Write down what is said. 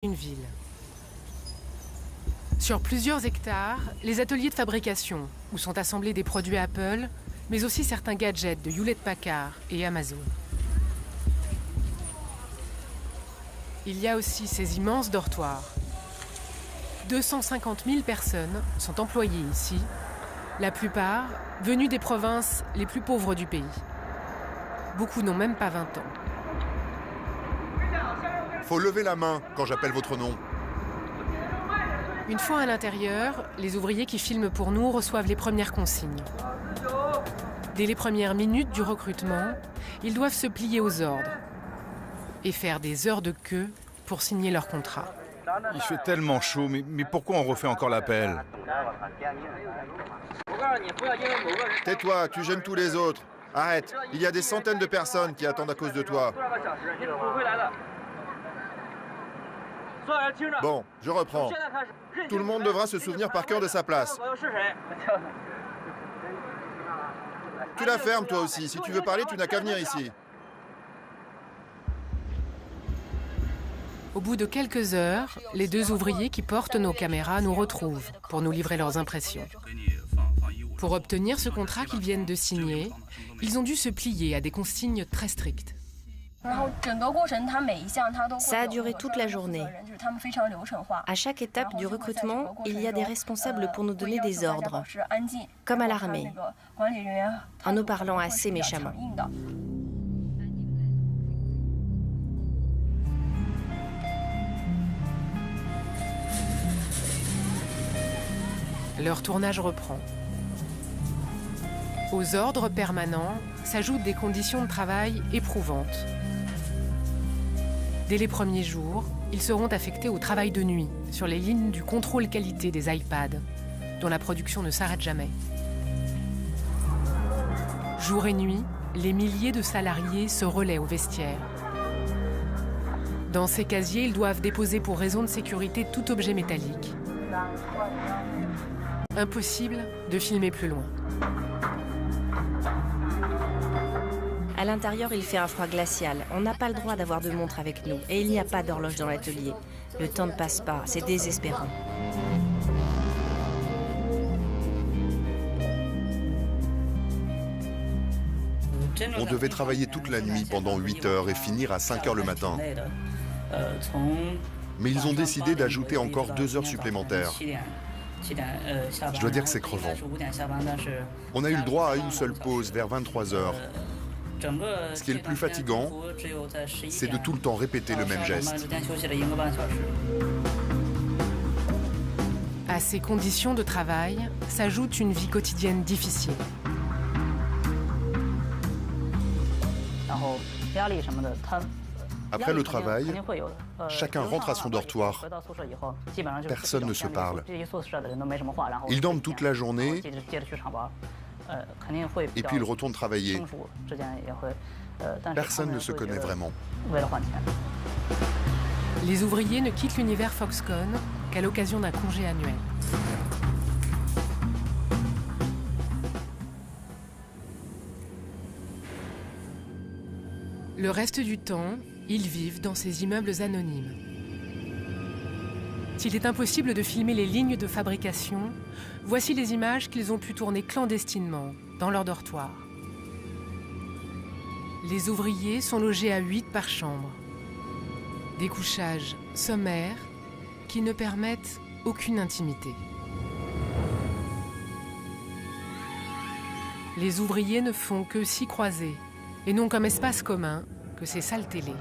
Une ville. Sur plusieurs hectares, les ateliers de fabrication, où sont assemblés des produits Apple, mais aussi certains gadgets de Hewlett-Packard et Amazon. Il y a aussi ces immenses dortoirs. 250 000 personnes sont employées ici, la plupart venues des provinces les plus pauvres du pays. Beaucoup n'ont même pas 20 ans. Faut lever la main quand j'appelle votre nom. Une fois à l'intérieur, les ouvriers qui filment pour nous reçoivent les premières consignes. Dès les premières minutes du recrutement, ils doivent se plier aux ordres et faire des heures de queue pour signer leur contrat. Il fait tellement chaud, mais pourquoi on refait encore l'appel? Tais-toi, tu gênes tous les autres. Arrête, il y a des centaines de personnes qui attendent à cause de toi. Bon, je reprends. Tout le monde devra se souvenir par cœur de sa place. Tu la fermes toi aussi. Si tu veux parler, tu n'as qu'à venir ici. Au bout de quelques heures, les deux ouvriers qui portent nos caméras nous retrouvent pour nous livrer leurs impressions. Pour obtenir ce contrat qu'ils viennent de signer, ils ont dû se plier à des consignes très strictes. Ça a duré toute la journée. À chaque étape du recrutement, il y a des responsables pour nous donner des ordres, comme à l'armée, en nous parlant assez méchamment. Leur tournage reprend. Aux ordres permanents s'ajoutent des conditions de travail éprouvantes. Dès les premiers jours, ils seront affectés au travail de nuit, sur les lignes du contrôle qualité des iPads, dont la production ne s'arrête jamais. Jour et nuit, les milliers de salariés se relaient au vestiaire. Dans ces casiers, ils doivent déposer pour raison de sécurité tout objet métallique. Impossible de filmer plus loin. À l'intérieur, il fait un froid glacial. On n'a pas le droit d'avoir de montre avec nous. Et il n'y a pas d'horloge dans l'atelier. Le temps ne passe pas, c'est désespérant. On devait travailler toute la nuit pendant 8 heures et finir à 5 heures le matin. Mais ils ont décidé d'ajouter encore 2 heures supplémentaires. Je dois dire que c'est crevant. On a eu le droit à une seule pause vers 23 heures. Ce qui est le plus fatigant, c'est de tout le temps répéter le même geste. À ces conditions de travail s'ajoute une vie quotidienne difficile. Après le travail, chacun rentre à son dortoir. Personne ne se parle. Ils dorment toute la journée et puis ils retournent travailler. Personne ne se connaît vraiment. Les ouvriers ne quittent l'univers Foxconn qu'à l'occasion d'un congé annuel. Le reste du temps, ils vivent dans ces immeubles anonymes. S'il est impossible de filmer les lignes de fabrication, voici les images qu'ils ont pu tourner clandestinement dans leur dortoir. Les ouvriers sont logés à 8 par chambre. Des couchages sommaires qui ne permettent aucune intimité. Les ouvriers ne font que s'y croiser et n'ont comme espace commun que ces salles télé.